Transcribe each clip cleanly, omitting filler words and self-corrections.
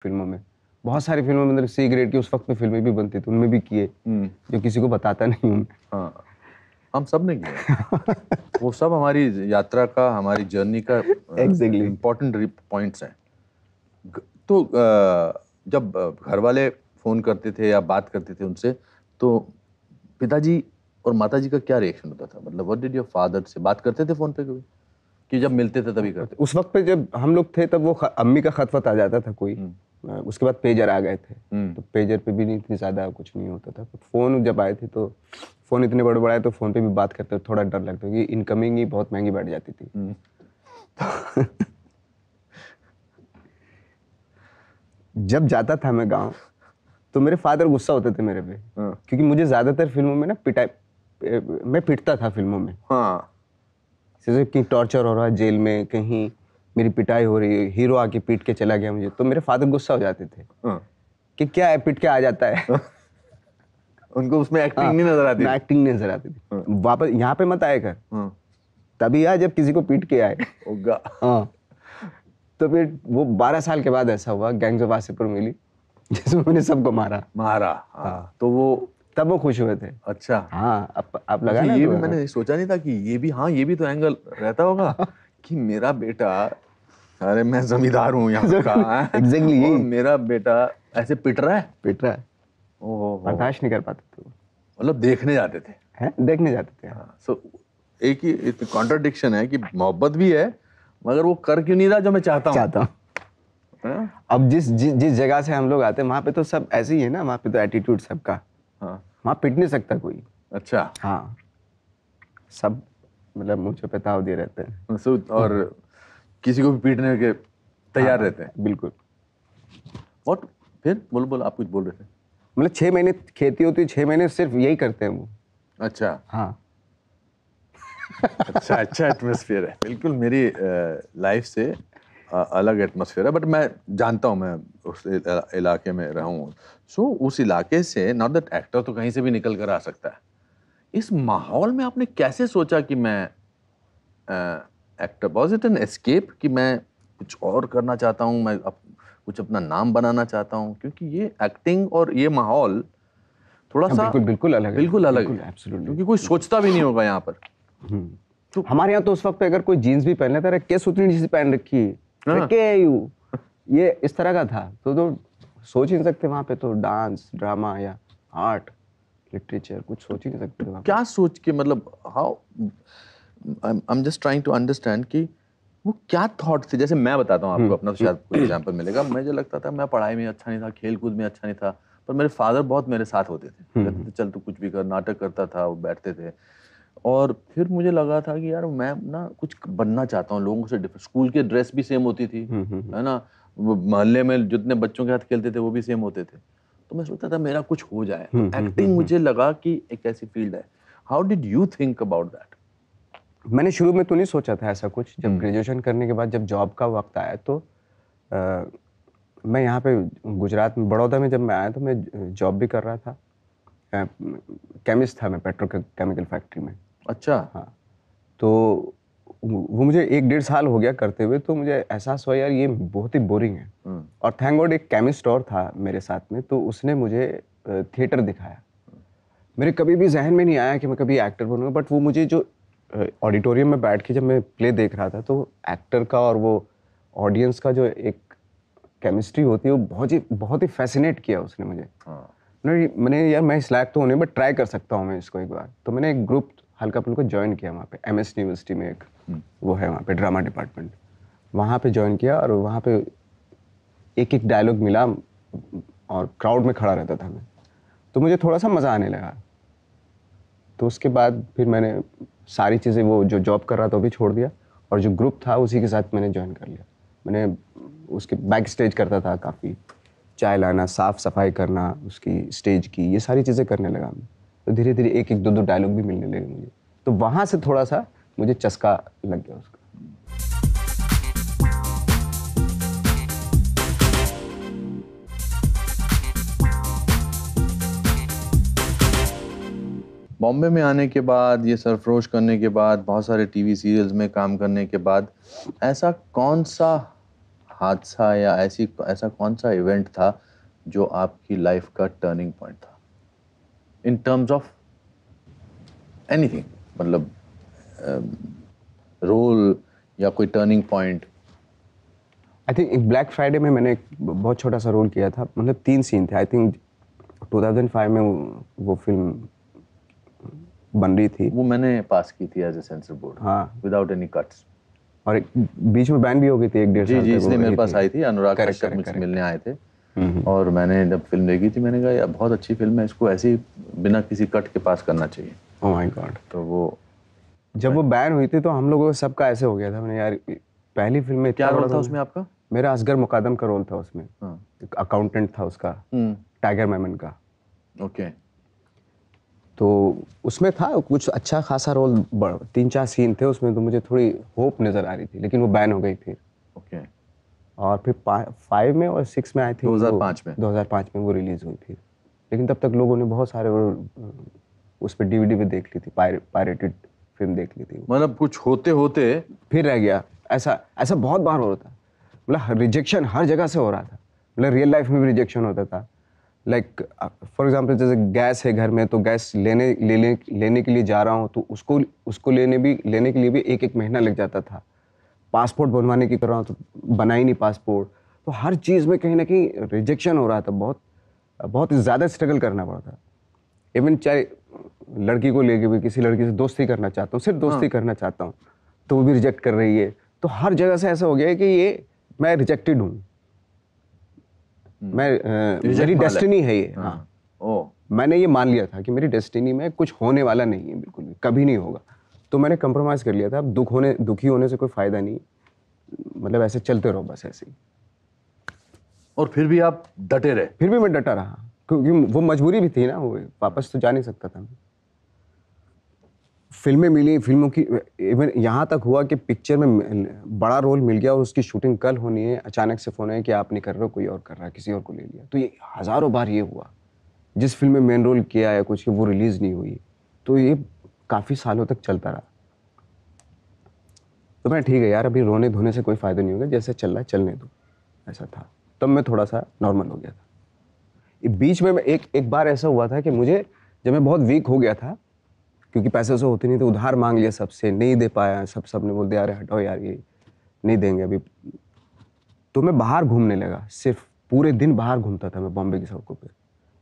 फिल्मों में, बहुत सारी फिल्मों में, मतलब सी ग्रेड की उस वक्त में फिल्में भी बनती थी, उनमें भी किए, जो किसी को बताता नहीं हूँ। हाँ, हम सब ने किया। वो सब हमारी यात्रा का, हमारी जर्नी का Exactly. इम्पोर्टेंट पॉइंट्स हैं। तो जब घर वाले फोन करते थे या बात करते थे उनसे, तो पिताजी और माताजी का क्या रिएक्शन होता था? मतलब व्हाट डिड योर फादर से, बात करते थे फोन पे कभी, कि जब मिलते थे तभी करते? उस वक्त पे जब हम लोग थे तब वो अम्मी का खत वत आ जाता था कोई, उसके बाद पेजर आ गए थे, तो पेजर पे भी नहीं इतनी ज्यादा कुछ नहीं होता था। फोन जब आए थे तो फोन इतने बड़े बड़े आए तो फोन पे भी बात करते हुए थोड़ा डर लगता है कि इनकमिंग ही बहुत महंगी बैठ जाती थी। जब जाता था मैं गांव तो मेरे फादर गुस्सा होते थे मेरे पे, क्योंकि मुझे ज्यादातर फिल्मों में ना मैं पिटता था फिल्मों में। हाँ, जैसे कि टॉर्चर हो रहा है जेल में, कहीं मेरी पिटाई हो रही है, हीरो आके पीट के चला गया मुझे, तो मेरे फादर गुस्सा हो जाते थे कि क्या है, पीट के आ जाता है। उनको उसमें एक्टिंग नहीं नजर आती? एक्टिंग नहीं नजर आती थी। वापस यहाँ पे मत आए कर, तभी आ जब किसी को पीट के आए। होगा। हाँ, तो फिर वो 12 साल के बाद ऐसा हुआ, गैंग्स ऑफ वासेपुर मिली जिसमें मैंने सबको मारा। हाँ, तो वो तब वो खुश हुए थे। अच्छा, हाँ, आप लगा ना, ये तो भी मैंने सोचा नहीं था कि ये भी तो एंगल रहता होगा कि मेरा बेटा, अरे मैं जमींदार हूँ यहाँ का, एग्जैक्टली और मेरा बेटा ऐसे पिट रहा है। ओहो, बर्दाश्त नहीं कर पाते थे। मतलब देखने जाते थे? हैं, देखने जाते थे। सो एक ही कॉन्ट्रडिक्शन है कि मोहब्बत भी है, मगर वो कर क्यों नहीं रहा जो मैं चाहता हूँ। अब जिस जगह से हम लोग आते हैं वहाँ पे तो सब ऐसे ही है ना, वहाँ पे तो एटीट्यूड सबका, वहाँ पिट नहीं सकता कोई। अच्छा, हाँ, सब मतलब मुझे पताव दिए रहते हैं। और किसी को भी पीटने के तैयार रहते हैं। बिल्कुल। व्हाट, फिर बोलो आप कुछ बोल रहे थे? मतलब 6 महीने खेती होती है, 6 महीने सिर्फ यही करते हैं वो। अच्छा। हाँ। अच्छा एटमॉस्फेयर है, बिल्कुल मेरी लाइफ से अलग एटमॉस्फेयर है, बट मैं जानता हूँ, मैं उस इलाके में रहा हूँ। सो उस इलाके से, नॉट दैट एक्टर तो कहीं से भी निकल कर आ सकता है, इस माहौल में आपने कैसे सोचा कि मैं actor? Was it an escape कि मैं कुछ और करना चाहता हूँ, मैं कुछ अपना नाम बनाना चाहता हूँ? क्योंकि ये एक्टिंग और ये माहौल थोड़ा सा बिल्कुल अलग है, बिल्कुल अलग है, क्योंकि कोई सोचता भी नहीं होगा यहाँ पर। तो हमारे यहाँ तो उस वक्त पे अगर कोई जीन्स भी पहन लेता है, क्या सुतनी जैसी पहन रखी है, क्या यू, ये इस तरह का था, तो सोच ही नहीं सकते वहाँ पे तो डांस, ड्रामा या आर्ट, लिटरेचर कुछ सोच ही नहीं सकते थे। क्या सोच के, मतलब how, I am just trying to understand कि वो क्या थॉट थे। जैसे मैं बताता हूँ आपको अपना, तो शायद कोई एग्जांपल मिलेगा। मुझे लगता था मैं पढ़ाई में अच्छा नहीं था, खेल कूद में अच्छा नहीं था, पर मेरे फादर बहुत मेरे साथ होते थे, कहते थे चल तू कुछ भी कर, नाटक करता था, वो बैठते थे। और फिर मुझे लगा था कि यार मैं ना कुछ बनना चाहता हूँ, लोगों से डिफरेंट। स्कूल की ड्रेस भी सेम होती थी, है ना, मोहल्ले में जितने बच्चों के साथ खेलते थे वो भी सेम होते थे, तो मैं सोचता था मेरा कुछ हो जाए। तो एक्टिंग मुझे लगा कि एक ऐसी फील्ड है। How did you think about that? मैंने शुरू में तो नहीं सोचा था ऐसा कुछ। जब ग्रेजुएशन करने के बाद जब जॉब का वक्त आया तो मैं यहाँ पे गुजरात में बड़ौदा में जब मैं आया तो मैं जॉब भी कर रहा था, केमिस्ट था मैं, पेट्रोकेमिकल फैक्ट्री में। अच्छा। हाँ, तो वो मुझे 1-1.5 साल हो गया करते हुए, तो मुझे एहसास हुआ यार ये बहुत ही बोरिंग है। और थैंक गॉड एक केमिस्ट और था मेरे साथ में, तो उसने मुझे थिएटर दिखाया। मेरे कभी भी जहन में नहीं आया कि मैं कभी एक्टर बनूंगा, बट वो मुझे जो ऑडिटोरियम में बैठ के जब मैं प्ले देख रहा था, तो एक्टर का और वो ऑडियंस का जो एक केमिस्ट्री होती है, वो बहुत ही फैसिनेट किया उसने मुझे। मैंने यार मैं इस लायक तो होने, बट ट्राई कर सकता हूँ मैं इसको एक बार। तो मैंने एक ग्रुप हल्का फुल्का ज्वाइन किया वहाँ पे, MS यूनिवर्सिटी में एक वो है वहाँ पे ड्रामा डिपार्टमेंट, वहाँ पे ज्वाइन किया। और वहाँ पे एक एक डायलॉग मिला और क्राउड में खड़ा रहता था मैं, तो मुझे थोड़ा सा मज़ा आने लगा। तो उसके बाद फिर मैंने सारी चीज़ें, वो जो जॉब कर रहा था वो भी छोड़ दिया, और जो ग्रुप था उसी के साथ मैंने ज्वाइन कर लिया। मैंने उसके बैक स्टेज करता था, काफ़ी चाय लाना, साफ सफाई करना उसकी स्टेज की, ये सारी चीज़ें करने लगा मैं। तो धीरे धीरे एक एक दो दो डायलॉग भी मिलने लगे मुझे, तो वहाँ से थोड़ा सा मुझे चस्का लग गया उसका। बॉम्बे में आने के बाद, ये सरफरोश करने के बाद, बहुत सारे टीवी सीरियल्स में काम करने के बाद, ऐसा कौन सा हादसा या ऐसा कौन सा इवेंट था जो आपकी लाइफ का टर्निंग पॉइंट था इन टर्म्स ऑफ एनीथिंग, मतलब रोल या कोई टर्निंग पॉइंट? आई थिंक एक ब्लैक फ्राइडे में मैंने एक बहुत छोटा सा रोल किया था, मतलब 3 सीन थे। आई थिंक 2005 में वो फिल्म बन रही थी। वो मैंने पास की थी एज ए सेंसर बोर्ड, हाँ, विदाउट एनी कट्स। और एक बीच में बैन भी हो गई थी 1-1.5 जी साल जी, तक इसलिए वो मेरे रही पास थी। आई थी, अनुराग Correct, कश्यप correct, मुझसे correct. मिलने आए थे। और मैंने जब फिल्म देखी थी मैंने कहा यार बहुत अच्छी फिल्म है, इसको ऐसे ही बिना किसी कट के पास करना चाहिए। Oh my God. तो वो जब वो बैन हुई थी तो हम लोगों को सबका ऐसे हो गया था, मैंने यार पहली फिल्म में क्या इतना रोल बड़ा था उसमें आपका? मेरा असगर मुकादम का रोल था उसमें। हाँ। एक अकाउंटेंट था उसका, टाइगर मेमन का। ओके। तो उसमें था कुछ अच्छा खासा रोल, 3-4 सीन थे उसमें, तो मुझे थोड़ी होप नज़र आ रही थी, लेकिन वो बैन हो गई फिर। ओके। और फिर 5 में और 6 में आई थिंक 2005 में 2005 में वो रिलीज़ हुई थी। लेकिन तब तक लोगों ने बहुत सारे उस पर DVD पे देख ली थी, पायरेटेड फिल्म देख ली थी। मतलब कुछ होते होते फिर रह गया। ऐसा ऐसा बहुत बार हो रहा था, मतलब रिजेक्शन हर जगह से हो रहा था, मतलब रियल लाइफ में भी रिजेक्शन होता था। लाइक फॉर एग्जांपल जैसे गैस है घर में, तो गैस लेने के लिए जा रहा हूँ, तो उसको लेने के लिए भी 1-1 महीना लग जाता था। पासपोर्ट बनवाने की कर रहा हूँ तो बना ही नहीं पासपोर्ट। तो हर चीज़ में कहीं ना कहीं रिजेक्शन हो रहा था, बहुत बहुत ज़्यादा स्ट्रगल करना पड़ता। इवन चाहे लड़की को लेके भी, किसी लड़की से दोस्ती करना चाहता हूँ, सिर्फ दोस्ती करना चाहता हूँ, तो वो भी रिजेक्ट कर रही है। तो हर जगह से ऐसा हो गया है कि ये मैं रिजेक्टेड हूँ, मेरी डेस्टिनी है ये। हाँ, ओ मैंने ये मान लिया था कि मेरी डेस्टिनी में कुछ होने वाला नहीं है, बिल्कुल भी कभी नहीं होगा। तो मैंने कंप्रोमाइज़ कर लिया था। अब दुखी होने से कोई फ़ायदा नहीं, मतलब ऐसे चलते रहो बस ऐसे ही। और फिर भी आप डटे रहे? फिर भी मैं डटा रहा, क्योंकि वो मजबूरी भी थी ना, वो वापस तो जा नहीं सकता था। फिल्में मिली, फिल्मों की इवन यहाँ तक हुआ कि पिक्चर में बड़ा रोल मिल गया और उसकी शूटिंग कल होनी है, अचानक से फ़ोन आया कि आप नहीं कर रहे हो, कोई और कर रहा है, किसी और को ले लिया। तो ये हज़ारों बार ये हुआ। जिस फिल्म में मेन रोल किया है कुछ, वो रिलीज़ नहीं हुई, तो ये काफ़ी सालों तक चलता रहा। तो मैं ठीक है यार, अभी रोने धोने से कोई फ़ायदा नहीं होगा, जैसे चल रहा है चलने दो, ऐसा था। तब मैं थोड़ा सा नॉर्मल हो गया था। बीच में एक बार ऐसा हुआ था कि मुझे, जब मैं बहुत वीक हो गया था, क्योंकि पैसे वैसे होते नहीं थे, उधार मांग लिया सबसे, नहीं दे पाया, सबने बोल दिया अरे हटाओ यार ये नहीं देंगे अभी। तो मैं बाहर घूमने लगा, सिर्फ पूरे दिन बाहर घूमता था मैं बॉम्बे की सड़कों पे,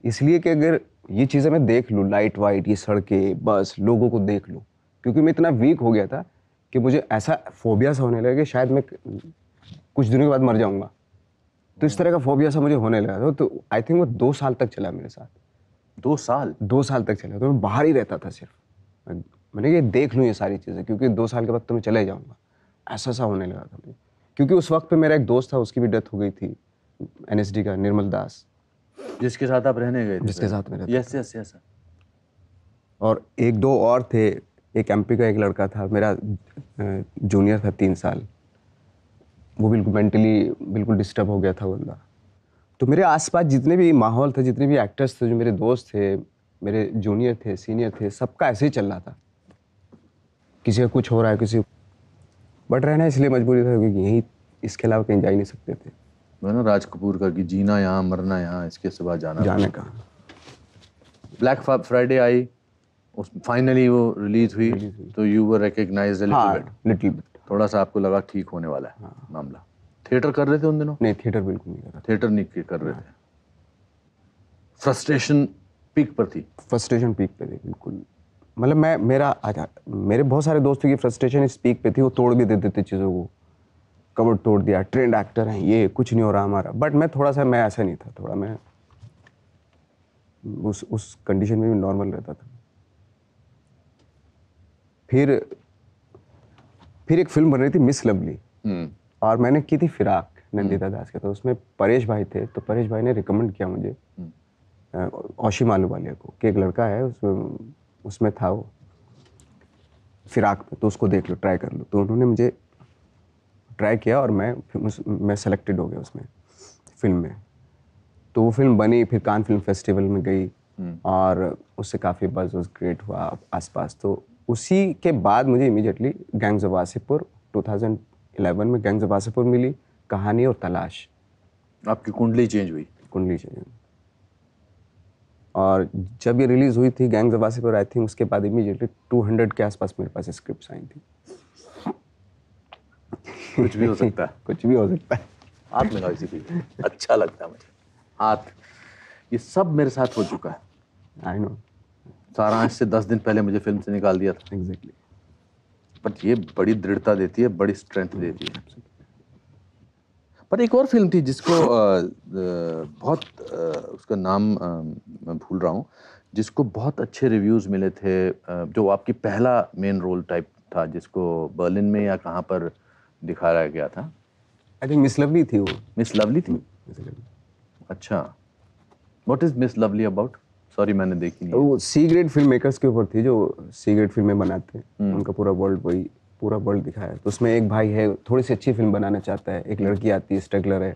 इसलिए कि अगर ये चीज़ें मैं देख लूँ, लाइट वाइट, ये सड़कें, बस, लोगों को देख लूँ, क्योंकि मैं इतना वीक हो गया था कि मुझे ऐसा फोबिया सा होने लगा कि शायद मैं कुछ दिनों के बाद मर जाऊँगा। तो इस तरह का फोबिया सा मुझे होने लगा था। तो आई थिंक वो 2 साल तक चला मेरे साथ। 2 साल? 2 साल तक चला। तो मैं बाहर ही रहता था सिर्फ। मैंने ये देख लूँ ये सारी चीज़ें, क्योंकि 2 साल के बाद तो मैं चले जाऊँगा, ऐसा सा होने लगा था मुझे। क्योंकि उस वक्त पे मेरा एक दोस्त था, उसकी भी डेथ हो गई थी, NSD का, निर्मल दास, जिसके साथ आप रहने गए थे? जिसके साथ मैं रहता यस यस यस। और 1-2 और थे। एक MP का एक लड़का था, मेरा जूनियर था 3 साल, वो बिल्कुल मेंटली बिल्कुल डिस्टर्ब हो गया था बंदा। तो मेरे आसपास जितने भी माहौल थे, जितने भी एक्टर्स थे, जो मेरे दोस्त थे, मेरे जूनियर थे, सीनियर थे, सबका ऐसे ही चल रहा था। किसी का कुछ हो रहा है, किसी, बट रहना इसलिए मजबूरी था क्योंकि यहीं, इसके अलावा कहीं जा ही नहीं सकते थे। वो ना राज कपूर का कि जीना यहाँ मरना यहाँ, इसके सिवा जाने का। ब्लैक फ्राइडे आई, उस फाइनली वो रिलीज हुई, तो you were recognised a little bit. Little bit. थोड़ा सा आपको लगा ठीक होने वाला है मामला। थिएटर कर रहे थे उन दिनों? नहीं, थिएटर बिल्कुल नहीं कर रहा था। थिएटर नहीं कर रहे थे। फ्रस्ट्रेशन पीक पर थी? फ्रस्ट्रेशन पीक पे थी बिल्कुल। मतलब मेरे बहुत सारे दोस्तों की फ्रस्ट्रेशन इस पीक पे थी, वो तोड़ भी देते थे चीज़ों को, कवर तोड़ दिया, ट्रेंड एक्टर हैं, ये कुछ नहीं हो रहा हमारा। बट मैं ऐसा नहीं था, थोड़ा मैं उस कंडीशन में भी नॉर्मल रहता था। फिर एक फिल्म बन रही थी मिस लवली, और मैंने की थी फिराक, नंदिता दास के। तो उसमें परेश भाई थे, तो परेश भाई ने रिकमेंड किया मुझे औशी आलूवालिया को, कि एक लड़का है उसमें था वो फिराक में, तो उसको देख लो, ट्राई कर लो। तो उन्होंने मुझे ट्राई किया और मैं सेलेक्टेड हो गया उसमें फिल्म में। तो वो फिल्म बनी, फिर कान फिल्म फेस्टिवल में गई, और उससे काफ़ी बज़ क्रिएट हुआ आसपास। तो उसी के बाद मुझे इमीडिएटली गैंग्स ऑफ वासेपुर 2011 में गैंग्स ऑफ वासेपुर मिली, कहानी और तलाश। आपकी कुंडली चेंज हुई। कुंडली चाहिए। और जब ये रिलीज़ हुई थी gangs of Wasseypur, I think उसके बाद इमीडिएटली 200 के आसपास मेरे पास स्क्रिप्ट्स आई थी। कुछ भी हो सकता है। कुछ भी हो सकता है। हाथ मिलाओ इसी पे, अच्छा लगता है मुझे हाथ। ये सब मेरे साथ हो चुका है। I know. सारांश से 10 दिन पहले मुझे फिल्म से निकाल दिया था। एग्जैक्टली। बट ये बड़ी दृढ़ता देती है, बड़ी स्ट्रेंथ देती है। पर एक और फिल्म थी जिसको बहुत उसका नाम मैं भूल रहा हूँ, जिसको बहुत अच्छे रिव्यूज मिले थे, जो आपकी पहला मेन रोल टाइप था, जिसको बर्लिन में या कहाँ पर दिखाया गया था। आई थिंक मिस लवली थी वो। मिस लवली थी। अच्छा, what is miss lovely about? Sorry मैंने देखी नहीं। वो सी ग्रेड फिल्म मेकर्स के ऊपर थी, जो सी ग्रेड फिल्में बनाते हैं, उनका पूरा वर्ल्ड वही पूरा वर्ल्ड दिखाया है। तो उसमें एक भाई है, थोड़ी सी अच्छी फिल्म बनाना चाहता है, एक लड़की आती है स्ट्रगलर है,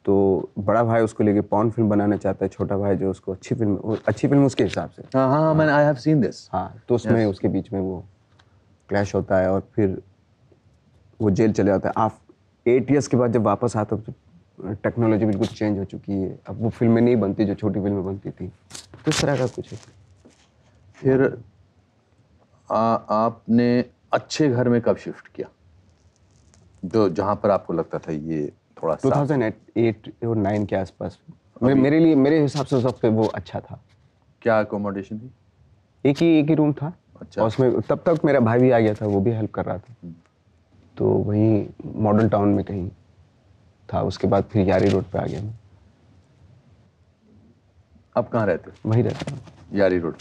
तो बड़ा भाई उसको लेके पॉर्न फिल्म बनाना चाहता है, छोटा भाई जो उसको अच्छी फिल्म उसके हिसाब से। हाँ हाँ, मैंने आई हैव सीन दिस। हाँ, तो उसमें उसके बीच में वो क्लैश होता है और फिर वो जेल चले जाता है। 8 इयर्स के बाद जब वापस आता है तो टेक्नोलॉजी बिल्कुल चेंज हो चुकी है, अब वो फिल्में नहीं बनती जो छोटी फिल्में बनती थी, तो इस तरह का कुछ है। फिर आपने अच्छे घर में कब शिफ्ट किया, जो जहाँ पर आपको लगता था ये थोड़ा सा 2008 और 9 के आसपास मेरे लिए, मेरे हिसाब से उस वक्त पे वो अच्छा था। क्या अकोमोडेशन थी? एक ही रूम था। अच्छा। और उसमें तब तक मेरा भाई भी आ गया था, वो भी हेल्प कर रहा था, तो वहीं मॉडर्न टाउन में कहीं था। उसके बाद फिर यारी रोड पे आ गया मैं। अब कहाँ रहते? वहीं रहता हूँ, यारी रोड।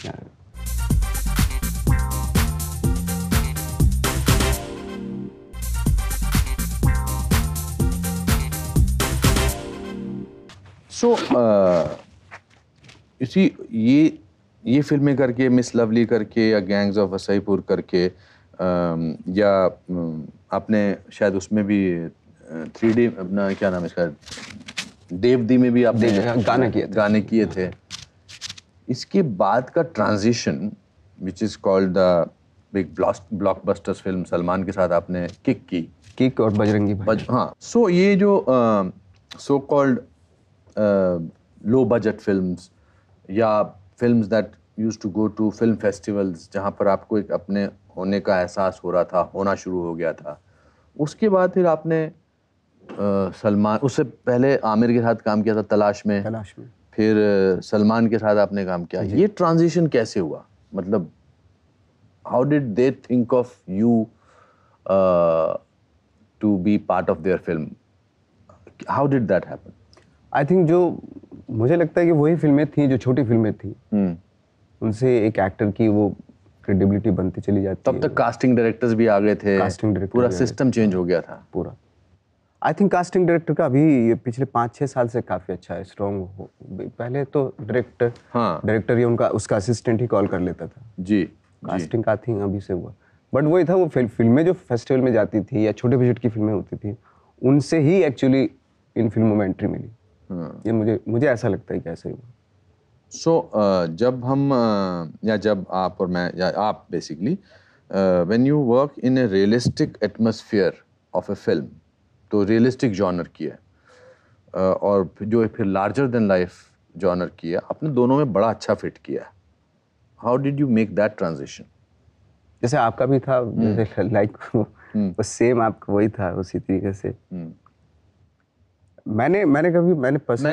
सो इसी ये फिल्में करके, मिस लवली करके या गैंग्स ऑफ वसईपुर करके, या आपने शायद उसमें भी 3D अपना क्या नाम है इसका, देवदी में भी आपने गाने किए थे। इसके बाद का transition which is called the big blockbusters film, Salman के साथ आपने किक और बजरंगी भाई। हाँ। सो ये जो so called low budget films या films that used to go to film festivals, जहाँ पर आपको एक अपने होने का एहसास हो रहा था, होना शुरू हो गया था, उसके बाद फिर आपने सलमान, उससे पहले आमिर के साथ काम किया था तलाश में, फिर सलमान के साथ आपने काम किया। ये ट्रांजिशन कैसे हुआ? मतलब how did they think of you to be part of their film? How did that happen? I think जो मुझे लगता है कि वही फिल्में थी जो छोटी फिल्में थी, उनसे एक एक्टर की वो क्रेडिबिलिटी बनती चली जाती तब तक कास्टिंग डायरेक्टर्स भी आ गए थे, कास्टिंग डायरेक्टर पूरा सिस्टम चेंज हो गया था पूरा। आई थिंक कास्टिंग डायरेक्टर का अभी ये पिछले 5-6 साल से काफी अच्छा है, स्ट्रॉन्ग हो। पहले तो डायरेक्टर या उसका असिस्टेंट ही कॉल कर लेता था जी। कास्टिंग का थिंग अभी से हुआ। बट वही था, वो फिल्में जो फेस्टिवल में जाती थी या छोटे बजट की फिल्में होती थी, उनसे ही एक्चुअली इन फिल्मों में एंट्री मिली। ये मुझे ऐसा लगता है कि ऐसा ही हुआ। सो जब हम या जब आप और मैं या आप basically when you work in A realistic atmosphere of A film, तो रियलिस्टिक जॉनर की है, और जो फिर लार्जर देन लाइफ जॉनर की है, आपने दोनों में बड़ा अच्छा फिट किया है। How did you make that transition? जैसे आपका भी था, जैसे लाइक सेम आपका वही था, उसी तरीके से। मैंने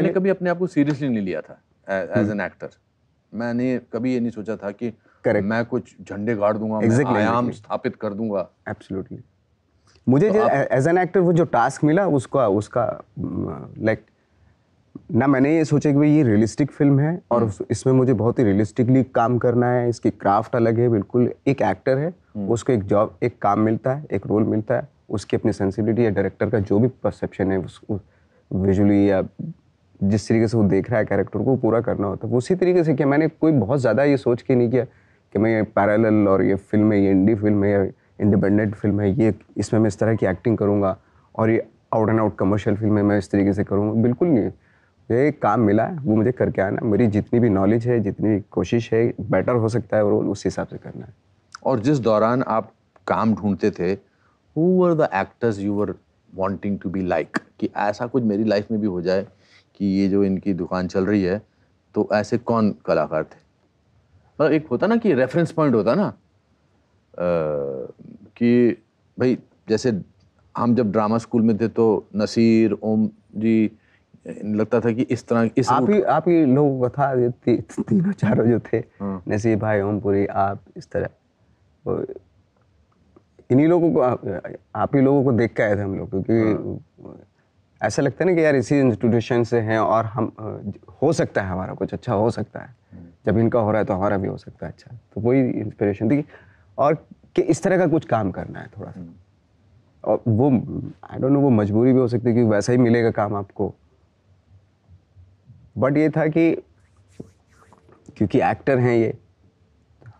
कभी अपने आप को सीरियसली नहीं लिया था एज एन एक्टर। मैंने कभी ये नहीं सोचा था कि मैं कुछ झंडे गाड़ दूंगा, मैं आयाम स्थापित कर दूंगा। एब्सोल्युटली। मुझे एज एन एक्टर वो जो टास्क मिला, उसका लाइक ना मैंने ये सोचा कि भाई ये रियलिस्टिक फिल्म है और इसमें मुझे बहुत ही रियलिस्टिकली काम करना है, इसकी क्राफ्ट अलग है बिल्कुल। एक एक्टर है, उसको एक जॉब, एक काम मिलता है, एक रोल मिलता है, उसकी अपनी सेंसिबिलिटी या डायरेक्टर का जो भी परसेप्शन है उसको विजुअली या जिस तरीके से वो देख रहा है कैरेक्टर को, पूरा करना होता है। उसी तरीके से किया। मैंने कोई बहुत ज़्यादा ये सोच के नहीं किया कि मैं ये पैरेलल और ये फिल्म है, ये इंडी फिल्म है या इंडिपेंडेंट फिल्म है, ये इसमें मैं इस तरह की एक्टिंग करूँगा और ये out and out commercial film है मैं इस तरीके से करूँगा। बिल्कुल नहीं। ये काम मिला है, वो मुझे करके आना। मेरी जितनी भी नॉलेज है, जितनी भी कोशिश है, बेटर हो सकता है रोल, उस हिसाब से करना है। और जिस दौरान आप काम ढूंढते थे, who were the actors you were wanting to be like, कि ऐसा कुछ मेरी लाइफ में भी हो जाए कि ये जो इनकी दुकान चल रही है, तो ऐसे कौन कलाकार थे? मतलब एक होता ना कि रेफरेंस पॉइंट होता ना, कि भाई जैसे हम जब ड्रामा स्कूल में थे तो नसीर, ओम जी, लगता था कि इस तरह इस आप ही लोगों को था, ये तीनों चारों जो थे, नसीब भाई, ओमपुरी, आप, इस तरह, वो इन्हीं लोगों को आप ही लोगों को देख के आए थे हम लोग, क्योंकि ऐसा लगता है ना कि यार इसी इंस्टीट्यूशन से हैं और हम हो सकता है हमारा कुछ अच्छा हो सकता है, जब इनका हो रहा है तो हमारा भी हो सकता है अच्छा। तो वही इंस्पिरेशन थी, और कि इस तरह का कुछ काम करना है थोड़ा सा। और वो आई डोंट नो, वो मजबूरी भी हो सकती है कि वैसा ही मिलेगा काम आपको, बट ये था कि क्योंकि एक्टर हैं ये,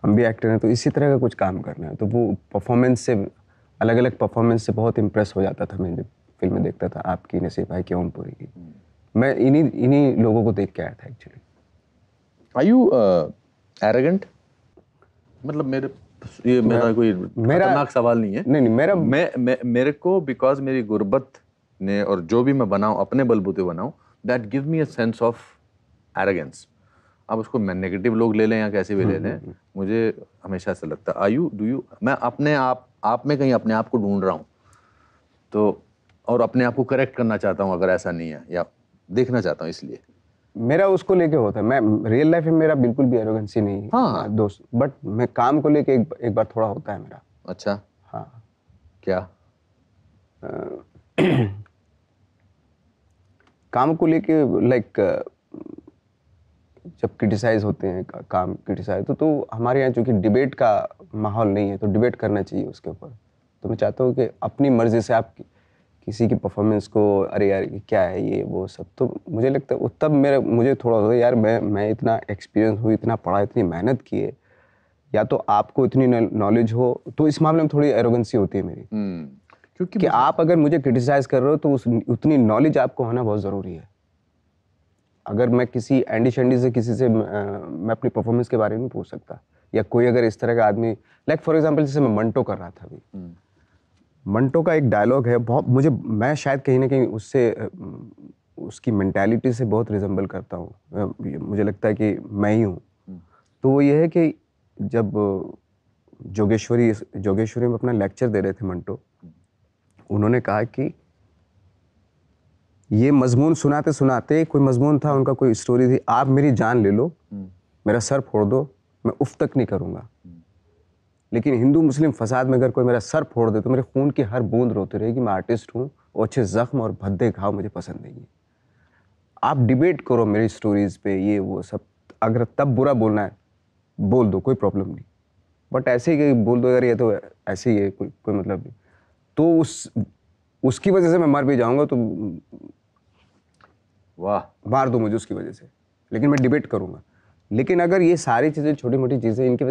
हम भी एक्टर हैं, तो इसी तरह का कुछ काम करना है। तो वो परफॉर्मेंस से, अलग अलग परफॉर्मेंस से बहुत इम्प्रेस हो जाता था मैं जब फिल्में देखता था, आपकी, नसीब भाई की, ओमपुरी की। मैं इन्हीं लोगों को देख के आया था एक्चुअली। Are you arrogant? मतलब मेरा कोई खतरनाक सवाल नहीं है। नहीं, मेरे को, बिकॉज मेरी गुर्बत ने, और जो भी मैं बनाऊं अपने बलबूते बनाऊं, that give me a sense of arrogance. अब उसको मैं नेगेटिव लोग ले लें या कैसे भी ले लें, मुझे हमेशा से लगता है मैं अपने आप में कहीं अपने आप को ढूंढ रहा हूँ, तो और अपने आप को करेक्ट करना चाहता हूँ अगर ऐसा नहीं है, या देखना चाहता हूँ, इसलिए मेरा उसको लेके होता है। मैं रियल लाइफ में मेरा बिल्कुल भी एरोगेंसी नहीं है। हाँ दोस्त, बट मैं काम को लेके एक बार थोड़ा होता है मेरा। अच्छा, हाँ। क्या? काम को लेके, लाइक जब क्रिटिसाइज होते हैं, काम क्रिटिसाइज, तो हमारे यहाँ चूंकि डिबेट का माहौल नहीं है, तो डिबेट करना चाहिए उसके ऊपर। तो मैं चाहता हूँ कि अपनी मर्जी से आप किसी की परफॉर्मेंस को, अरे यार क्या है ये वो सब, तो मुझे लगता है तब मुझे थोड़ा होता है यार, मैं इतना एक्सपीरियंस हूँ, इतना पढ़ा, इतनी मेहनत की है, या तो आपको इतनी नॉलेज हो, तो इस मामले में थोड़ी एरोगेंसी होती है मेरी। क्योंकि कि आप अगर मुझे क्रिटिसाइज कर रहे हो तो उतनी नॉलेज आपको होना बहुत ज़रूरी है। अगर मैं किसी एंडी शंडी से किसी से मैं अपनी परफॉर्मेंस के बारे में पूछ सकता, या कोई अगर इस तरह का आदमी, लाइक फॉर एग्जांपल जैसे मैं मंटो कर रहा था अभी, मंटो का एक डायलॉग है, बहुत मैं शायद कहीं ना कहीं उससे उसकी मेंटालिटी से बहुत रिजेंबल करता हूँ। मुझे लगता है कि मैं ही हूँ। तो वो ये है कि जब जोगेश्वरी में अपना लेक्चर दे रहे थे मंटो, उन्होंने कहा कि ये मजमून सुनाते सुनाते, कोई मजमून था उनका, कोई स्टोरी थी, आप मेरी जान ले लो, मेरा सर फोड़ दो, मैं उफ तक नहीं करूंगा, लेकिन हिंदू मुस्लिम फसाद में अगर कोई मेरा सर फोड़ दे तो मेरे खून की हर बूंद रोती रहेगी। मैं आर्टिस्ट हूँ, वो अच्छे जख्म और भद्दे घाव मुझे पसंद नहीं है। आप डिबेट करो मेरी स्टोरीज पे, ये वो सब, अगर तब बुरा बोलना है बोल दो, कोई प्रॉब्लम नहीं, बट ऐसे ही बोल दो यार ये तो ऐसे ही है, कोई मतलब नहीं, तो उसकी वजह से मैं मर भी जाऊंगा तो वाह, मार दो मुझे उसकी वजह से, लेकिन मैं डिबेट करूंगा। लेकिन अगर ये सारी चीजें, छोटी मोटी चीजें, इनकी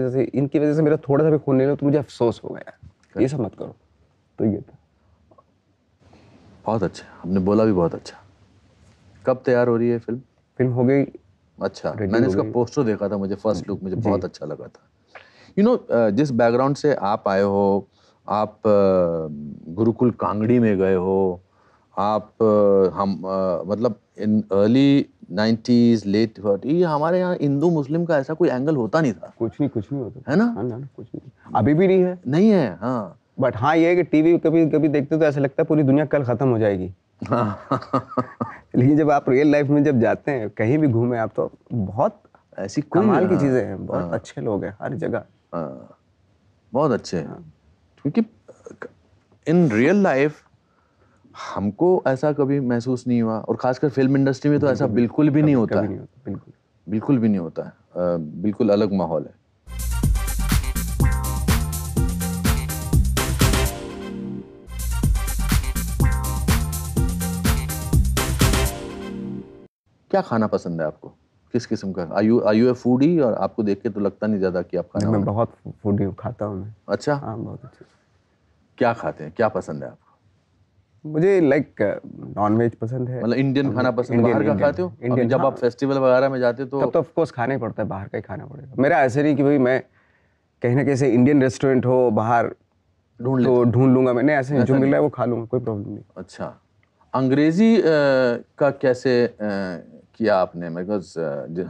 वजह से मेरा थोड़ा सा भी खून नहीं लगा तो मुझे अफसोस होगा यार, ये सब मत करो। तो ये था। बहुत अच्छा, आपने बोला भी बहुत अच्छा। कब तैयार हो रही है फिल्म? फिल्म हो गई। अच्छा, मैंने इसका पोस्टर देखा था, मुझे फर्स्ट लुक मुझे बहुत अच्छा लगा था। जिस बैकग्राउंड से आप आए हो, आप गुरुकुल कांगड़ी में गए हो, आप मतलब इन अर्ली 90s लेट 40, हमारे यहाँ हिंदू मुस्लिम का ऐसा कोई एंगल होता नहीं था। कुछ नहीं होता है ना? हाँ, कुछ नहीं, अभी भी नहीं है। हाँ, बट हाँ ये है कि टीवी कभी कभी देखते तो ऐसा लगता है पूरी दुनिया कल खत्म हो जाएगी। लेकिन जब आप रियल लाइफ में जब जाते हैं, कहीं भी घूमे आप, तो बहुत ऐसी कमाल की चीजें हैं, बहुत अच्छे लोग हैं हर जगह। बहुत अच्छे हैं, क्योंकि इन रियल लाइफ हमको ऐसा कभी महसूस नहीं हुआ, और खासकर फिल्म इंडस्ट्री में तो ऐसा बिल्कुल भी नहीं होता है। बिल्कुल भी नहीं होता है। बिल्कुल अलग माहौल है। क्या खाना पसंद है आपको? किस किस्म का? Are you a foodie? और आपको देख के तो लगता नहीं ज्यादा कि आप खाना। मैं बहुत फूडी हूँ, खाता हूँ मैं। अच्छा, हाँ बहुत अच्छा। क्या खाते हैं, क्या पसंद है आपको? मुझे लाइक नॉन वेज पसंद है। मतलब इंडियन खाना पसंद है? बाहर का खाते हो? अभी जब आप फेस्टिवल वगैरह में जाते हो तो तब तो ऑफ कोर्स खाना ही पड़ता है, बाहर का ही खाना पड़ेगा। मेरा ऐसे नहीं कि भाई मैं कहीं ना कहीं से इंडियन रेस्टोरेंट हो बाहर, ढूंढ तो ढूंढ लूंगा मैंने, ऐसे जो मिल रहा है वो खा लूंगा, कोई प्रॉब्लम नहीं। अच्छा, अंग्रेजी का कैसे किया आपने? बिकॉज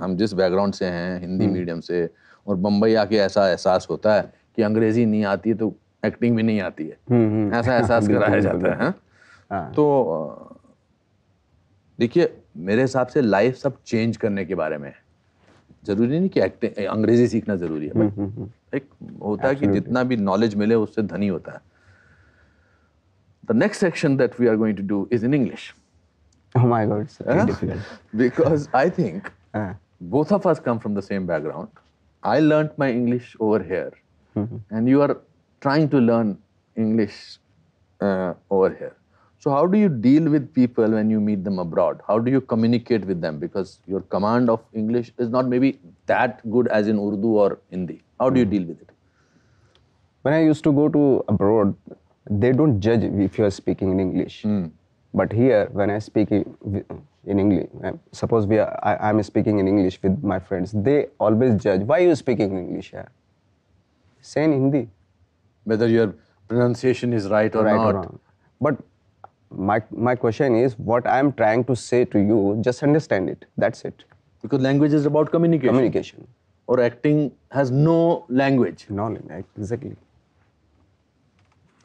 हम जिस बैकग्राउंड से हैं, हिंदी मीडियम से, और बम्बई आके ऐसा एहसास होता है कि अंग्रेजी नहीं आती है तो एक्टिंग भी नहीं आती है, ऐसा एहसास कराया जाता है। हाँ। तो देखिए, मेरे हिसाब से लाइफ सब चेंज करने के बारे में है। जरूरी नहीं कि एक्टिंग अंग्रेजी सीखना जरूरी है, बट एक होता है कि जितना भी नॉलेज मिले उससे धनी होता है। The next section that we are going to do is in English. Oh my God, it's very difficult. Because I think both of us come from the same background. I learnt my English over here, and you are trying to learn English over here. So how do you deal with people when you meet them abroad? How do you communicate with them? Because your command of English is not maybe that good as in Urdu or Hindi. How do you deal with it? When I used to go to abroad, they don't judge if you are speaking in English. But here, when I speak in English, suppose I'm speaking in English with my friends, they always judge. Why are you speaking in English here? Say in Hindi. Whether your pronunciation is right or Right not. or wrong. But my question is, what I'm trying to say to you, just understand it. That's it. Because language is about communication. Communication. Or acting has no language. No, exactly.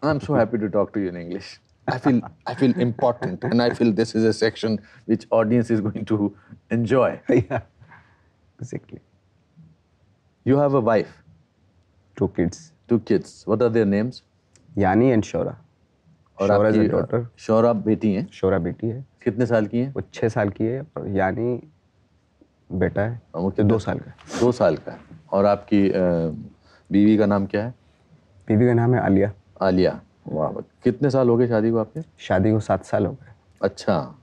I'm so happy to talk to you in English. I feel important, and I feel this is a section which audience is going to enjoy. Yeah, exactly. You have a wife, 2 kids. 2 kids. What are their names? Yani and Shora. और Shora is a आपकी daughter. Saura बेटी हैं? शोरा बेटी है। कितने साल की हैं? वो 6 साल की है, और यानी बेटा है, वो तो 2 साल का है। 2 साल का है। और आपकी बीवी का नाम क्या है? बीवी का नाम है आलिया। आलिया। वाह, कितने साल हो गए शादी को आपके? शादी को 7 साल हो गए। अच्छा,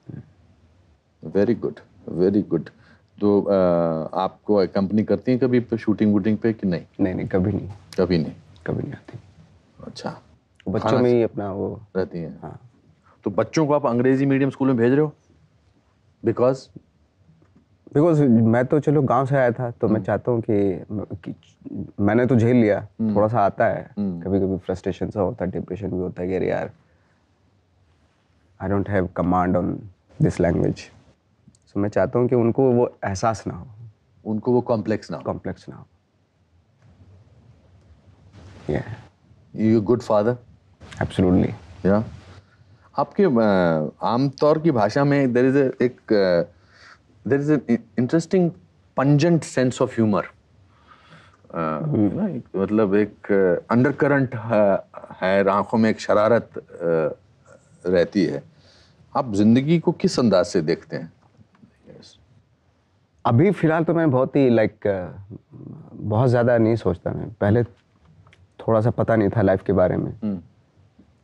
वेरी गुड, वेरी गुड। तो आपको कंपनी करती हैं कभी शूटिंग वूटिंग पे कि नहीं? नहीं, कभी नहीं। कभी नहीं? कभी नहीं आती। अच्छा, बच्चों में ही अपना वो रहती हैं। हाँ। तो बच्चों को आप अंग्रेजी मीडियम स्कूल में भेज रहे हो? बिकॉज मैं तो चलो गांव से आया था, तो मैं चाहता हूँ कि मैंने तो झेल लिया, थोड़ा सा आता है, कभी कभी फ्रस्ट्रेशन सा होता है, डिप्रेशन भी होता है कि अरे यार, I don't have command on this language. So मैं चाहता हूँ कि उनको वो एहसास ना हो, उनको वो कॉम्प्लेक्स ना हो। Yeah. You a good father? Absolutely. Yeah. आपके आमतौर की भाषा में there is an interesting pungent sense of humor. मतलब एक अंडरकरंट है, आंखों में एक शरारत रहती है। आप जिंदगी को किस अंदाज से देखते हैं? अभी फिलहाल तो मैं बहुत ही बहुत ज़्यादा नहीं सोचता। मैं पहले थोड़ा सा पता नहीं था लाइफ के बारे में,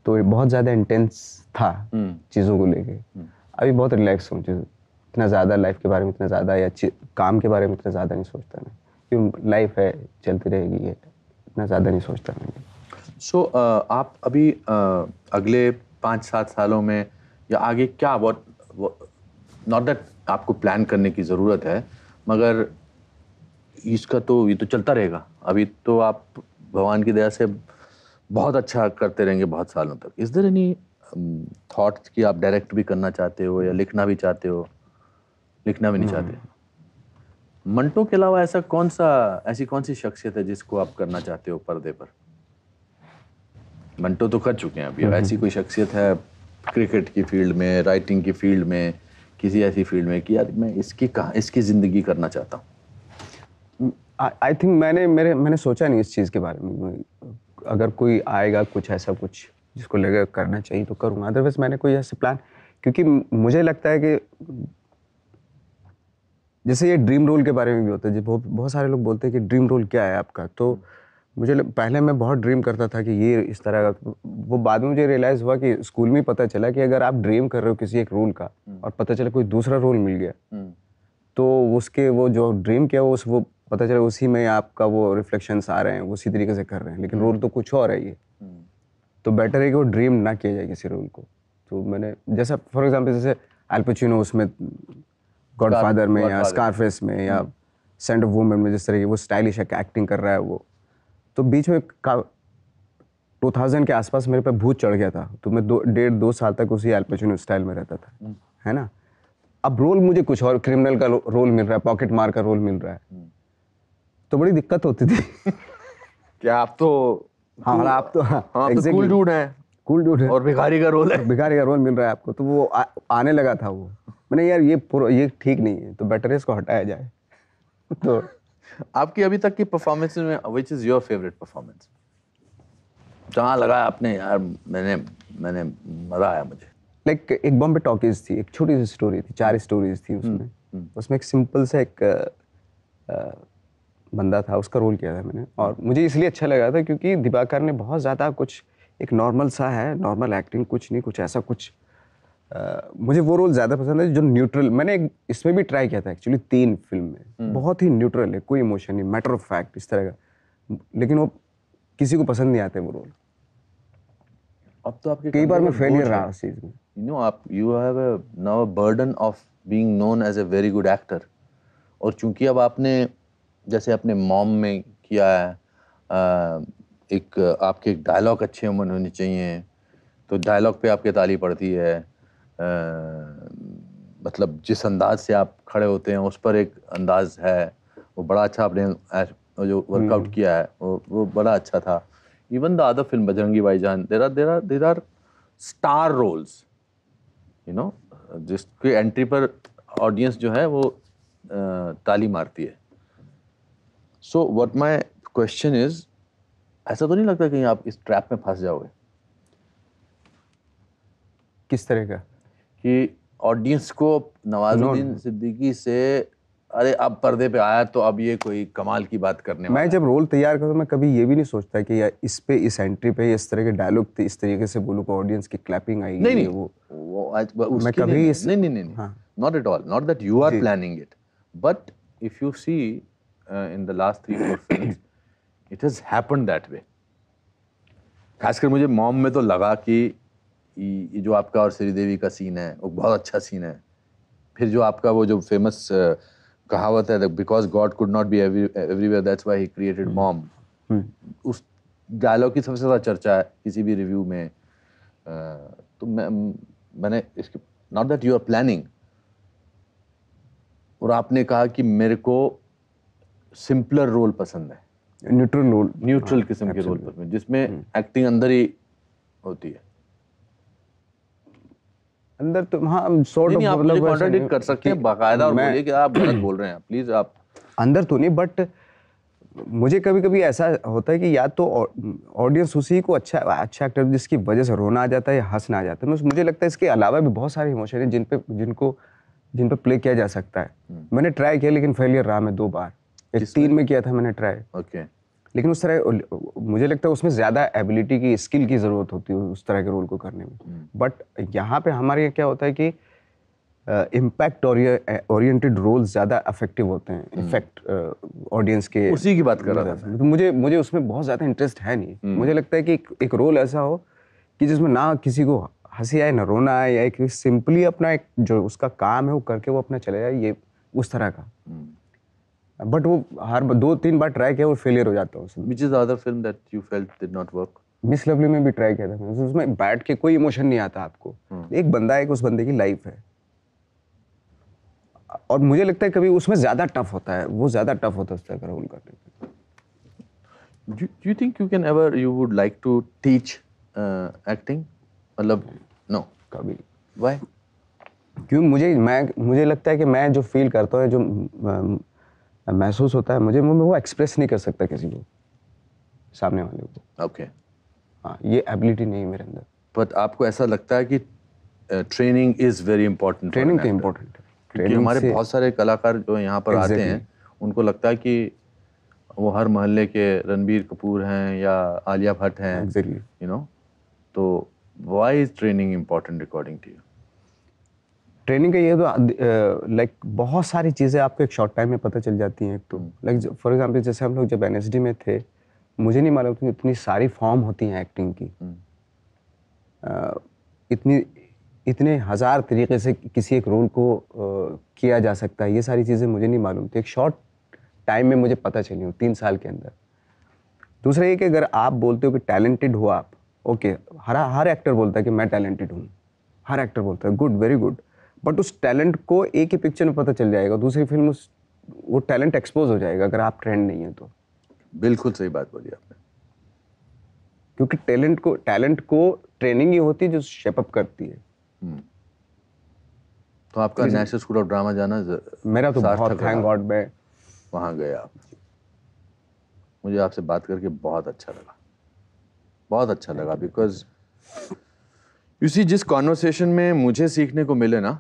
तो ये बहुत ज़्यादा इंटेंस था चीज़ों को लेके। अभी बहुत रिलैक्स हूँ, इतना ज़्यादा लाइफ के बारे में, इतना ज़्यादा या काम के बारे में इतना ज़्यादा नहीं सोचता मैं, क्योंकि लाइफ है, चलती रहेगी, है, इतना ज़्यादा नहीं सोचता मैं। सो आप अभी अगले 5-7 सालों में या आगे क्या, नॉट दैट आपको प्लान करने की ज़रूरत है, मगर इसका तो ये तो चलता रहेगा। अभी तो आप भगवान की दया से बहुत अच्छा करते रहेंगे बहुत सालों तक। इज देयर एनी थॉट कि आप डायरेक्ट भी करना चाहते हो या लिखना भी चाहते हो? लिखना भी नहीं चाहते? मंटो के अलावा ऐसी कौन सी शख्सियत है जिसको आप करना चाहते हो पर्दे पर? मंटो तो कर चुके हैं अभी, ऐसी कोई शख्सियत है क्रिकेट की फील्ड में, राइटिंग की फील्ड में, किसी ऐसी फील्ड में कि यार मैं इसकी जिंदगी करना चाहता हूँ? आई थिंक मैंने सोचा नहीं इस चीज़ के बारे में। अगर कोई आएगा कुछ ऐसा कुछ जिसको लगेगा करना चाहिए तो करूँगा, अदरवाइज मैंने कोई ऐसे प्लान, क्योंकि मुझे लगता है कि जैसे ये ड्रीम रोल के बारे में भी होता है, बहुत सारे लोग बोलते हैं कि ड्रीम रोल क्या है आपका, तो पहले मैं बहुत ड्रीम करता था कि ये इस तरह का, वो बाद में मुझे रियलाइज़ हुआ कि स्कूल में ही पता चला कि अगर आप ड्रीम कर रहे हो किसी एक रोल का और पता चला कोई दूसरा रोल मिल गया, तो उसके वो जो ड्रीम किया वो पता चला उसी में आपका वो रिफ्लेक्शंस आ रहे हैं, उसी तरीके से कर रहे हैं, लेकिन रोल तो कुछ और है ये। तो बेटर है कि वो ड्रीम ना किया जाए किसी रोल को। तो मैंने जैसा फॉर एग्जांपल जैसे अल पचिनो उसमें गॉडफादर में या स्कारफेस में या सेंट ऑफ वुमेन में जिस तरह की वो स्टाइलिश एक्टिंग कर रहा है वो, तो बीच में 2000 के आसपास मेरे पे भूत चढ़ गया था, तो मैं 1.5-2 साल तक उसी एल पचिनो स्टाइल में रहता था, है ना। अब रोल मुझे कुछ और क्रिमिनल का रोल मिल रहा है, पॉकेट मार का रोल मिल रहा है, तो बड़ी दिक्कत होती थी। क्या आप तो हाँ आप तो हाँ कूल डूड है, कूल डूड है और भिखारी का रोल है, भिखारी का रोल मिल रहा है आपको, तो वो आने लगा था वो। मैंने यार ये ठीक नहीं है, तो बेटर है इसको हटाया जाए। तो आपकी अभी तक की परफॉर्मेंस में which is your favourite performance, जहाँ लगा आपने यार मैंने मजा आया मुझे? लाइक एक बॉम्बे टॉकीज थी, एक छोटी सी स्टोरी थी, 4 स्टोरीज थी उसमें। उसमें एक सिंपल सा एक बंदा था, उसका रोल किया था मैंने, और मुझे इसलिए अच्छा लगा था क्योंकि दिवाकर ने बहुत ज़्यादा कुछ एक नॉर्मल सा है, नॉर्मल एक्टिंग, कुछ नहीं कुछ ऐसा कुछ। मुझे वो रोल ज़्यादा पसंद है जो न्यूट्रल, मैंने इसमें भी ट्राई किया था एक्चुअली 3 फिल्म में, बहुत ही न्यूट्रल है, कोई इमोशन नहीं, मैटर ऑफ फैक्ट इस तरह का, लेकिन वो किसी को पसंद नहीं आते वो रोल। अब तो आपके कई बार मैं फेलियर रहा उस चीज़ में। you have now a burden of being known as a very good actor, और चूंकि अब आपने जैसे अपने मॉम में किया है, एक आपके डायलॉग अच्छे होने चाहिए, तो डायलॉग पे आपके ताली पड़ती है, मतलब जिस अंदाज से आप खड़े होते हैं उस पर एक अंदाज है, वो बड़ा अच्छा आपने जो वर्कआउट किया है वो बड़ा अच्छा था। Even the other film Bajrangi Bhaijaan, there are star roles, you know, जिसके एंट्री पर ऑडियंस जो है वो ताली मारती है। So what my question is, ऐसा तो नहीं लगता कहीं आप इस ट्रैप में फंस जाओगे? किस तरह का? कि ऑडियंस को नवाजुद्दीन सिद्दीकी से, अरे अब पर्दे पे आया तो अब ये कोई कमाल की बात करने वाला है। मैं जब रोल तैयार करता हूँ मैं कभी ये भी नहीं सोचता कि यार इस पे, इस एंट्री पे इस तरह के डायलॉग थे, इस तरीके से बोलूँ को ऑडियंस की क्लैपिंग आएगी। नहीं वो आज मैं कभी नहीं, not at all, not that you are planning it, but if you see in the last 3-4 films it has happened that way. खासकर मुझे मॉम में तो लगा कि ये जो आपका और श्रीदेवी का सीन है वो बहुत अच्छा सीन है। फिर जो आपका वो जो फेमस कहावत है, because God could not be everywhere that's why he created mom, उस डायलॉग की सबसे ज़्यादा चर्चा है किसी भी रिव्यू में। तो मैंने इसके, not that you are planning, और आपने कहा कि मेरे को सिंपलर रोल पसंद है, न्यूट्रल किस्म के रोल पसंद, जिसमें एक्टिंग अंदर ही होती है। अंदर तो हाँ सॉर्ट ऑफ, आप मुझे कॉन्ट्रडिक्ट कर सकते हैं बाकायदा और बोलिए कि आप गलत बोल रहे हैं, प्लीज। आप अंदर तो नहीं, बट मुझे कभी कभी ऐसा होता है कि या तो ऑडियंस उसी को अच्छा एक्टर जिसकी वजह से रोना आ जाता है या हंसना आ जाता है। मुझे लगता है इसके अलावा भी बहुत सारे इमोशन हैं जिन पे प्ले किया जा सकता है। मैंने ट्राई किया लेकिन फेलियर रहा मैं 2 बार। 3 में किया था मैंने ट्राई, ओके, लेकिन उस तरह मुझे लगता है उसमें ज़्यादा एबिलिटी की, स्किल की ज़रूरत होती है उस तरह के रोल को करने में। बट यहाँ पे हमारे यहाँ क्या होता है कि इम्पैक्ट ओरिएंटेड रोल ज़्यादा इफेक्टिव होते हैं, इफेक्ट ऑडियंस के। उसी की बात कर रहा था। तो मुझे उसमें बहुत ज़्यादा इंटरेस्ट है नहीं। मुझे लगता है कि एक रोल ऐसा हो कि जिसमें ना किसी को हंसी आए ना रोना आए, या एक सिंपली अपना एक जो उसका काम है वो करके वो अपना चले जाए, ये उस तरह का। बट वो हर 2-3 बार ट्राई किया और फेलियर हो जाता है। Which is the other film that you felt did not work? Miss lovely में भी ट्राई किया था मैंने, उसमें बैठ के कोई इमोशन नहीं आता आपको। एक बंदा है, उस बंदे की लाइफ है, और मुझे लगता है कभी उसमें ज्यादा टफ होता है, वो ज्यादा टफ होता है उस तरह का रोल करने में। Do you think you can ever, you would like to teach acting? मतलब no, कभी। Why? क्यों? मुझे लगता है कि मैं जो फील करता हूँ, जो महसूस होता है मुझे, वो एक्सप्रेस नहीं कर सकता किसी को, सामने वाले को। Okay. हाँ, ये एबिलिटी नहीं है मेरे अंदर। But आपको ऐसा लगता है कि training is very important? Training तो इम्पोर्टेंट है। क्योंकि हमारे बहुत सारे कलाकार जो यहाँ पर आते हैं उनको लगता है कि वो हर मोहल्ले के रणबीर कपूर हैं या आलिया भट्ट हैं, यू नो। तो why is training important according to you? Training का ये तो लाइक बहुत सारी चीज़ें आपको एक शॉर्ट टाइम में पता चल जाती हैं। एक तो लाइक फॉर एग्जांपल जैसे हम लोग जब एनएसडी में थे, मुझे नहीं मालूम कि इतनी सारी फॉर्म होती हैं एक्टिंग की, इतने हज़ार तरीके से किसी एक रोल को किया जा सकता है। ये सारी चीज़ें मुझे नहीं मालूम थी, एक शॉर्ट टाइम में मुझे पता चली हूँ 3 साल के अंदर। दूसरा ये कि अगर आप बोलते हो कि टैलेंटेड हो आप, ओके, हर एक्टर बोलता है कि मैं टैलेंटेड हूँ, हर एक्टर बोलता है, गुड, वेरी गुड, बट उस टैलेंट को एक ही पिक्चर में पता चल जाएगा, दूसरी फिल्म वो टैलेंट एक्सपोज हो जाएगा अगर आप ट्रेंड नहीं है तो। बिल्कुल सही बात बोली आपने, क्योंकि टैलेंट को ट्रेनिंग ही होती है जो शेप अप करती है। तो आपका नेशनल स्कूल ऑफ ड्रामा जाना मेरा तो बहुत, थैंक गॉड मैं वहाँ गए आप। मुझे आपसे बात करके बहुत अच्छा लगा, बहुत अच्छा लगा, बिकॉज यू सी जिस कॉन्वर्सेशन में मुझे सीखने को मिले ना,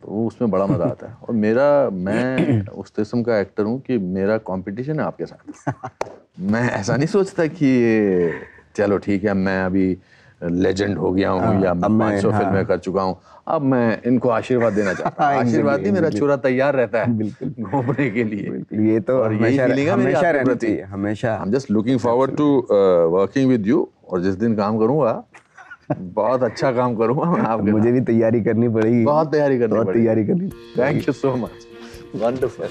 तो उसमें बड़ा मजा आता है। और मैं उस किस्म का एक्टर हूँ कि मेरा कंपटीशन है आपके साथ। मैं ऐसा नहीं सोचता कि चलो ठीक है मैं अभी लेजेंड हो गया हूँ या मैं 500 फिल्में कर चुका हूँ, अब मैं इनको आशीर्वाद देना चाहता हूँ। आशीर्वाद नहीं, मेरा छोरा तैयार रहता है घूमने के लिए। ये तो हमेशा रहना चाहिए, हमेशा। I am just looking forward to working with you, और जिस दिन काम करूंगा बहुत अच्छा काम करूंगा मैं आपके। मुझे भी तैयारी करनी पड़ेगी, बहुत तैयारी करनी पड़ेगी। तैयारी करनी। Thank you so much, wonderful,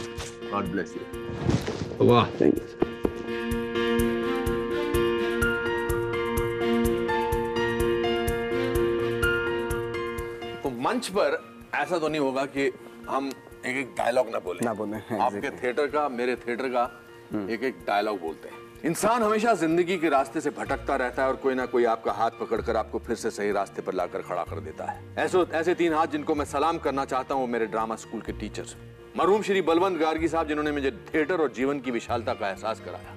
God bless you. वाह, तो मंच पर ऐसा तो नहीं होगा कि हम एक एक डायलॉग ना बोले। आपके थिएटर का, मेरे थिएटर का एक एक डायलॉग बोलते हैं। इंसान हमेशा जिंदगी के रास्ते से भटकता रहता है और कोई ना कोई आपका हाथ पकड़कर आपको फिर से सही रास्ते पर लाकर खड़ा कर देता है। ऐसे 3 हाथ जिनको मैं सलाम करना चाहता हूँ, मेरे ड्रामा स्कूल के टीचर्स, मरहूम श्री बलवंत गार्गी साहब, जिन्होंने मुझे थिएटर और जीवन की विशालता का एहसास कराया।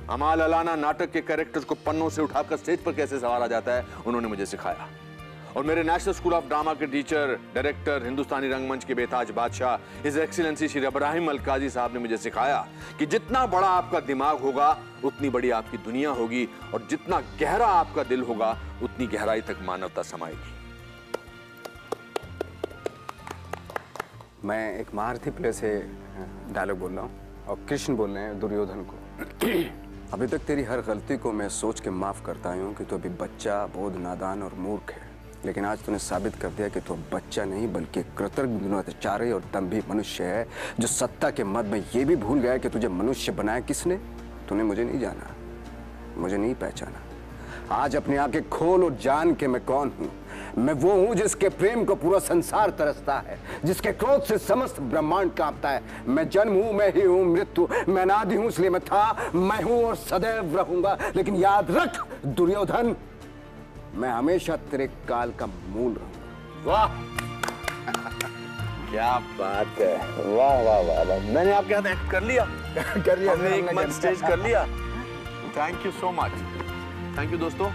अमाल अलाना नाटक के कैरेक्टर्स को पन्नों से उठाकर स्टेज पर कैसे सवारा जाता है, उन्होंने मुझे सिखाया। और मेरे नेशनल स्कूल ऑफ ड्रामा के टीचर, डायरेक्टर, हिंदुस्तानी रंगमंच के बेताज बादशाह, हिज एक्सीलेंसी श्री इब्राहिम अल काजी साहब ने मुझे सिखाया कि जितना बड़ा आपका दिमाग होगा उतनी बड़ी आपकी दुनिया होगी, और जितना गहरा आपका दिल होगा उतनी गहराई तक मानवता समाएगी। मैं एक महारथी प्ले से डायलॉग बोल रहा हूँ और कृष्ण बोल रहे हैं दुर्योधन को। अभी तक तेरी हर गलती को मैं सोच के माफ करता हूँ कि तू अभी बच्चा, बोध, नादान और मूर्ख है, लेकिन आज तूने साबित कर दिया कि तू बच्चा नहीं बल्कि कृतज्ञ, दुराचारी और दंभी मनुष्य है, जो सत्ता के मद में ये भी भूल गया कि तुझे मनुष्य बनाया किसने। तूने मुझे नहीं जाना, मुझे नहीं पहचाना। आज अपनी आंखें खोल और जान के मैं कौन हूँ। मैं वो हूँ जिसके प्रेम को पूरा संसार तरसता है, जिसके क्रोध से समस्त ब्रह्मांड कांपता है। मैं जन्म हूँ, मैं ही हूँ मृत्यु, मैं अनादि हूँ इसलिए मैं था, मैं हूँ और सदैव रहूंगा। लेकिन याद रख दुर्योधन, मैं हमेशा तेरे काल का मूल रहूंगा। वाह क्या बात है, वाह वाह वाह वाह। मैंने आपके हाथ एक्ट कर लिया हमने एक मंच स्टेज कर लिया। Thank you so much, thank you दोस्तों।